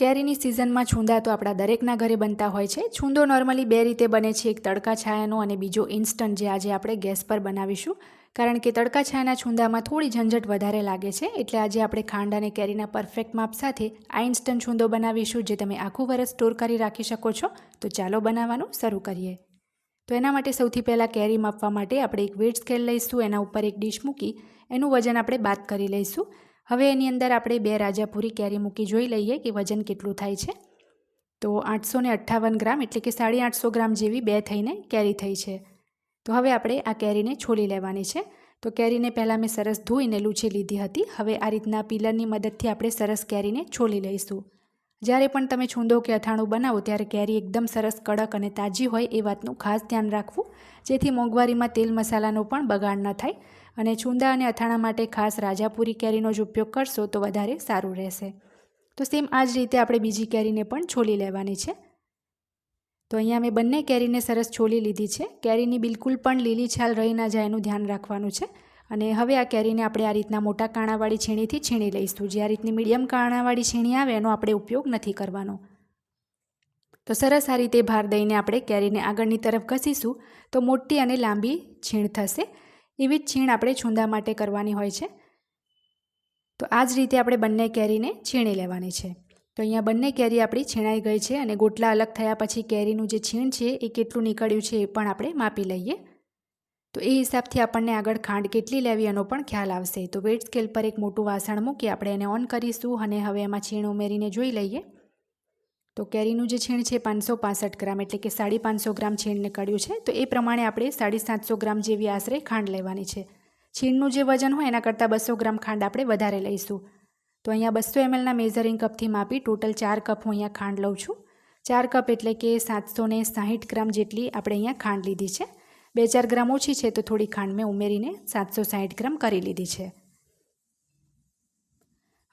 કેરીની સિઝનમાં છૂંદા તો આપણા દરેકના ઘરે બનતા હોય છે. છૂંદો નોર્મલી બે રીતે બને છે, એક તડકા છાયાનો અને બીજો ઇન્સ્ટન્ટ, જે આજે આપણે ગેસ પર બનાવીશું. કારણ કે તડકા છાયાના છૂંદામાં થોડી ઝંઝટ વધારે લાગે છે, એટલે આજે આપણે ખાંડ અને કેરીના પરફેક્ટ માપ સાથે આ ઇન્સ્ટન્ટ છૂંદો બનાવીશું, જે તમે આખું વરસ સ્ટોર કરી રાખી શકો છો. તો ચાલો બનાવવાનું શરૂ કરીએ. તો એના માટે સૌથી પહેલાં કેરી માપવા માટે આપણે એક વેટ સ્કેલ લઈશું. એના ઉપર એક ડીશ મૂકી એનું વજન આપણે બાદ કરી લઈશું. હવે એની અંદર આપણે 2 રાજાપુરી કેરી મૂકી જોઈ લઈએ કે વજન કેટલું થાય છે. તો 858 ગ્રામ એટલે કે 850 ગ્રામ જેવી 2 થઈને કેરી થઈ છે. તો હવે આપણે આ કેરીને છોલી લેવાની છે. તો કેરીને પહેલાં મેં સરસ ધોઈને લૂછી લીધી હતી. હવે આ રીતના પીલરની મદદથી આપણે સરસ કેરીને છોલી લઈશું. જ્યારે પણ તમે છૂંદો કે અથાણું બનાવો ત્યારે કેરી એકદમ સરસ કડક અને તાજી હોય એ વાતનું ખાસ ધ્યાન રાખવું, જેથી મોંઘવારીમાં તેલ મસાલાનો પણ બગાડ ન થાય. અને છૂંદા અને અથાણા માટે ખાસ રાજાપુરી કેરીનો જ ઉપયોગ કરશો તો વધારે સારું રહેશે. તો સેમ આ જ રીતે આપણે બીજી કેરીને પણ છોલી લેવાની છે. તો અહીંયા મેં બંને કેરીને સરસ છોલી લીધી છે. કેરીની બિલકુલ પણ લીલી છાલ રહી ના જાય એનું ધ્યાન રાખવાનું છે. અને હવે આ કેરીને આપણે આ રીતના મોટા કાણાવાળી છીણીથી છીણી લઈશું. જે આ રીતની મીડિયમ કાણાવાળી છીણી આવે એનો આપણે ઉપયોગ નથી કરવાનો. તો સરસ આ રીતે ભાર દઈને આપણે કેરીને આગળની તરફ ઘસીશું તો મોટી અને લાંબી છીણ થશે. એવી જ છીણ આપણે છૂંદા માટે કરવાની હોય છે. તો આ જ રીતે આપણે બંને કેરીને છીણી લેવાની છે. તો અહીંયા બંને કેરી આપણી છીણાઈ ગઈ છે અને ગોટલા અલગ થયા પછી કેરીનું જે છીણ છે એ કેટલું નીકળ્યું છે એ પણ આપણે માપી લઈએ. તો એ હિસાબથી આપણને આગળ ખાંડ કેટલી લેવી એનો પણ ખ્યાલ આવશે. તો વેટ સ્કેલ પર એક મોટું વાસણ મૂકી આપણે એને ઓન કરીશું અને હવે એમાં છીણ ઉમેરીને જોઈ લઈએ. તો કેરીનું જે છીણ છે 565 ગ્રામ એટલે કે 550 ગ્રામ છીણ નીકળ્યું છે. તો એ પ્રમાણે આપણે 750 ગ્રામ જેવી આશરે ખાંડ લેવાની છે. છીણનું જે વજન હોય એના કરતાં 200 ગ્રામ ખાંડ આપણે વધારે લઈશું. તો અહીંયા 200 mlના મેઝરિંગ કપથી માપી ટોટલ 4 કપ હું અહીંયા ખાંડ લઉં છું. 4 કપ એટલે કે 760 ગ્રામ જેટલી આપણે અહીંયા ખાંડ લીધી છે. 2-4 ગ્રામ ઓછી છે તો થોડી ખાંડ મેં ઉમેરીને 760 ગ્રામ કરી લીધી છે.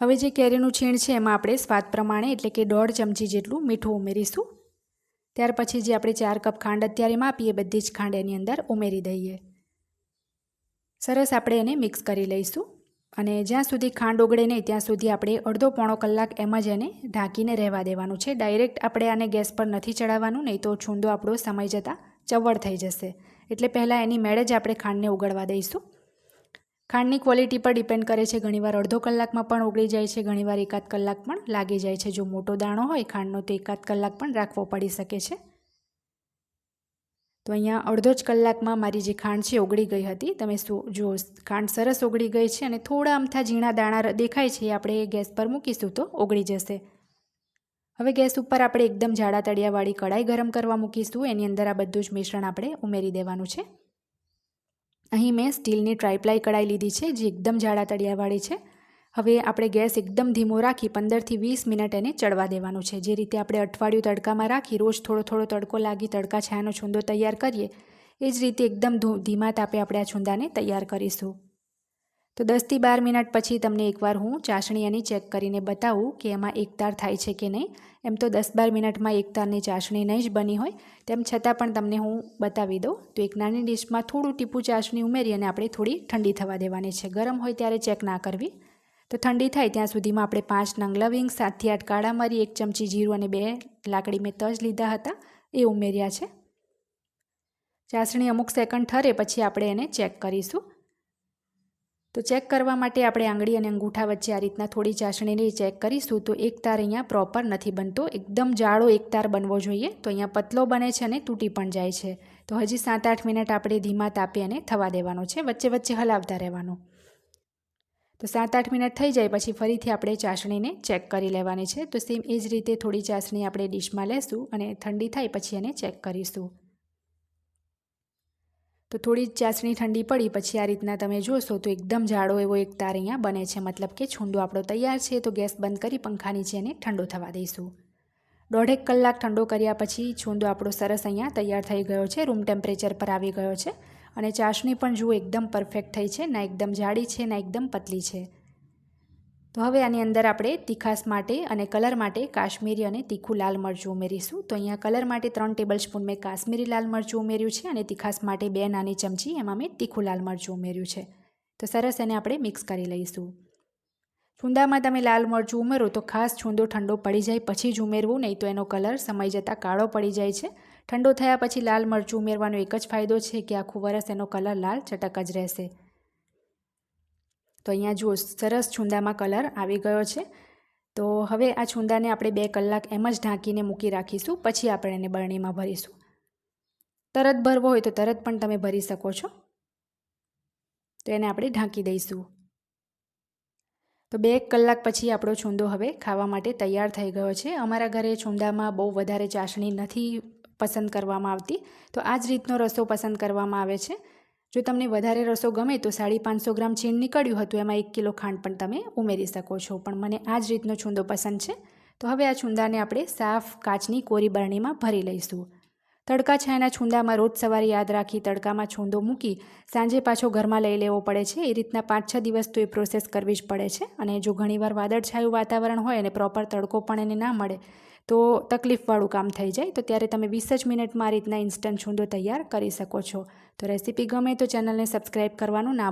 હવે જે કેરીનું છીણ છે એમાં આપણે સ્વાદ પ્રમાણે એટલે કે 1.5 ચમચી જેટલું મીઠું ઉમેરીશું. ત્યાર પછી જે આપણે 4 કપ ખાંડ અત્યારે માપીએ બધી જ ખાંડ એની અંદર ઉમેરી દઈએ. સરસ આપણે એને મિક્સ કરી લઈશું અને જ્યાં સુધી ખાંડ ઓગળે નહીં ત્યાં સુધી આપણે અડધો-પોણો કલાક એમ જ એને ઢાંકીને રહેવા દેવાનું છે. ડાયરેક્ટ આપણે આને ગેસ પર નથી ચડાવવાનું, નહીં તો છૂંદો આપણો સમય જતાં ચવડ થઈ જશે. એટલે પહેલાં એની મેળે જ આપણે ખાંડને ઓગળવા દઈશું. ખાંડની ક્વોલિટી પર ડિપેન્ડ કરે છે. ઘણીવાર અડધો કલાકમાં પણ ઓગળી જાય છે, ઘણીવાર 1-8 કલાક પણ લાગી જાય છે. જો મોટો દાણો હોય ખાંડનો તો 1-8 કલાક પણ રાખવો પડી શકે છે. તો અહીંયા અડધો જ કલાકમાં મારી જે ખાંડ છે ઓગળી ગઈ હતી. તમે જો ખાંડ સરસ ઓગળી ગઈ છે અને થોડા અમથા ઝીણા દાણા દેખાય છે એ આપણે ગેસ પર મૂકીશું તો ઓગળી જશે. હવે ગેસ ઉપર આપણે એકદમ જાડા તળિયાવાળી કડાઈ ગરમ કરવા મૂકીશું. એની અંદર આ બધું જ મિશ્રણ આપણે ઉમેરી દેવાનું છે. અહીં મેં સ્ટીલની ટ્રાયપ્લાય કડાઈ લીધી છે જે એકદમ જાડા તળિયાવાળી છે. હવે આપણે ગેસ એકદમ ધીમો રાખી 15 થી 20 મિનિટ એને ચડવા દેવાનું છે. જે રીતે આપણે અઠવાડિયું તડકામાં રાખી રોજ થોડો થોડો તડકો લાગી તડકા છાયાનો છૂંદો તૈયાર કરીએ એ જ રીતે એકદમ ધીમા તાપે આપણે આ છૂંદાને તૈયાર કરીશું. તો 10 થી 12 મિનિટ પછી તમને એકવાર હું ચાસણી એની ચેક કરીને બતાવું કે એમાં એકતાર થાય છે કે નહીં. એમ તો 10-12 મિનિટમાં એકતારની ચાસણી નહીં જ બની હોય, તેમ છતાં પણ તમને હું બતાવી દઉં. તો એક નાની ડીશમાં થોડું ટીપું ચાસણી ઉમેરી અને આપણે થોડી ઠંડી થવા દેવાની છે. ગરમ હોય ત્યારે ચેક ના કરવી. તો ઠંડી થાય ત્યાં સુધીમાં આપણે 5 નંગ લવિંગ, 7 થી 8 કાળા મરી, 1 ચમચી જીરું અને 2 લાકડી મેં તજ લીધા હતા એ ઉમેર્યા છે. ચાસણી અમુક સેકન્ડ ઠરે પછી આપણે એને ચેક કરીશું. તો ચેક કરવા માટે આપણે આંગળી અને અંગૂઠા વચ્ચે આ રીતના થોડી ચાસણીને ચેક કરીશું. તો એક તાર અહીંયા પ્રોપર નથી બનતો, એકદમ જાડો એક તાર બનવો જોઈએ. તો અહીંયા પતલો બને છે અને તૂટી પણ જાય છે. તો હજી 7-8 મિનિટ આપણે ધીમા તાપે એને થવા દેવાનો છે, વચ્ચે વચ્ચે હલાવતા રહેવાનું. તો 7-8 મિનિટ થઈ જાય પછી ફરીથી આપણે ચાસણીને ચેક કરી લેવાની છે. તો સેમ એ જ રીતે થોડી ચાસણી આપણે ડીશમાં લેશું અને ઠંડી થાય પછી એને ચેક કરીશું. તો થોડી ચાસણી ઠંડી પડી પછી આ રીતના તમે જોશો તો એકદમ જાડો એવો એક તાર અહીંયા બને છે, મતલબ કે છૂંદો આપણો તૈયાર છે. તો ગેસ બંધ કરી પંખા નીચે એને ઠંડો થવા દઈશું. 1.5 કલાક ઠંડો કર્યા પછી છૂંદો આપણો સરસ અહીંયા તૈયાર થઈ ગયો છે, રૂમ ટેમ્પરેચર પર આવી ગયો છે. અને ચાસણી પણ જુઓ એકદમ પરફેક્ટ થઈ છે, ના એકદમ જાડી છે ના એકદમ પતલી છે. તો હવે આની અંદર આપણે તીખાસ માટે અને કલર માટે કાશ્મીરી અને તીખું લાલ મરચું ઉમેરીશું. તો અહીંયા કલર માટે 3 ટેબલસ્પૂન મેં કાશ્મીરી લાલ મરચું ઉમેર્યું છે અને તીખાસ માટે 2 નાની ચમચી એમાં મેં તીખું લાલ મરચું ઉમેર્યું છે. તો સરસ એને આપણે મિક્સ કરી લઈશું. છૂંદામાં તમે લાલ મરચું ઉમેરો તો ખાસ છૂંદો ઠંડો પડી જાય પછી જ ઉમેરવું, નહીં તો એનો કલર સમય જતાં કાળો પડી જાય છે. ઠંડો થયા પછી લાલ મરચું ઉમેરવાનો એક જ ફાયદો છે કે આખું વરસ એનો કલર લાલ ચટક જ રહેશે. તો અહીંયા જુઓ સરસ છૂંદામાં કલર આવી ગયો છે. તો હવે આ છૂંદાને આપણે 2 કલાક એમ જ ઢાંકીને મૂકી રાખીશું, પછી આપણે એને બરણીમાં ભરીશું. તરત ભરવો હોય તો તરત પણ તમે ભરી શકો છો. તો એને આપણે ઢાંકી દઈશું. તો 2 કલાક પછી આપણો છૂંદો હવે ખાવા માટે તૈયાર થઈ ગયો છે. અમારા ઘરે છૂંદામાં બહુ વધારે ચાસણી નથી પસંદ કરવામાં આવતી, તો આ જ રીતનો રસો પસંદ કરવામાં આવે છે. જો તમને વધારે રસો ગમે તો 550 ગ્રામ છીણ નીકળ્યું હતું, એમાં 1 કિલો ખાંડ પણ તમે ઉમેરી શકો છો, પણ મને આ જ રીતનો છૂંદો પસંદ છે. તો હવે આ છૂંદાને આપણે સાફ કાચની કોરી બરણીમાં ભરી લઈશું. તડકા છાયાના છૂંદામાં રોજ સવારે યાદ રાખી તડકામાં છૂંદો મૂકી સાંજે પાછો ઘરમાં લઈ લેવો પડે છે. એ રીતના 5-6 દિવસ તો એ પ્રોસેસ કરવી જ પડે છે. અને જો ઘણીવાર વાદળછાયું વાતાવરણ હોય અને પ્રોપર તડકો પણ એને ના મળે તો તકલીફવાળું કામ થઈ જાય. તો ત્યારે તમે 20 જ મિનિટમાં આ રીતના ઇન્સ્ટન્ટ છૂંદો તૈયાર કરી શકો છો. તો રેસીપી ગમે તો ચેનલને સબસ્ક્રાઈબ કરવાનું ના